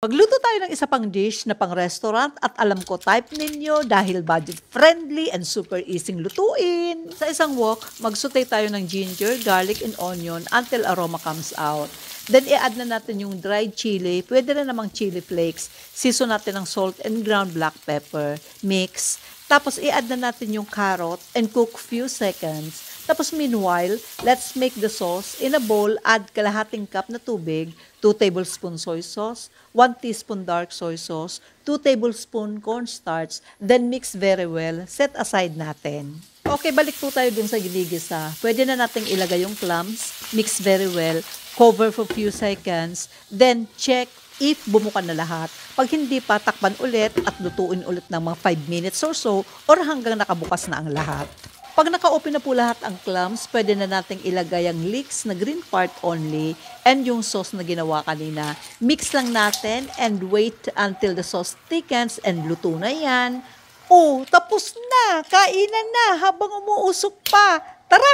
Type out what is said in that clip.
Magluto tayo ng isa pang dish na pang-restaurant at alam ko type ninyo dahil budget-friendly and super easy lutuin. Sa isang wok, mag-saute tayo ng ginger, garlic, and onion until aroma comes out. Then, i-add na natin yung dried chili. Pwede na namang chili flakes. Season natin ng salt and ground black pepper. Mix. Tapos, i-add na natin yung carrot and cook few seconds. Tapos, meanwhile, let's make the sauce. In a bowl, add kalahating cup na tubig, 2 tablespoon soy sauce, 1 teaspoon dark soy sauce, 2 tablespoon cornstarch, then mix very well. Set aside natin. Okay, balik po tayo dun sa ginigisa. Pwede na nating ilagay yung clams, mix very well, cover for few seconds, then check if bumuka na lahat. Pag hindi pa, takpan ulit at lutuin ulit ng mga 5 minutes or so or hanggang nakabukas na ang lahat. Pag naka-open na po lahat ang clams, pwede na nating ilagay ang leeks na green part only and yung sauce na ginawa kanina. Mix lang natin and wait until the sauce thickens and luto na yan. Oh, tapos na! Kainan na habang umuusok pa! Tara!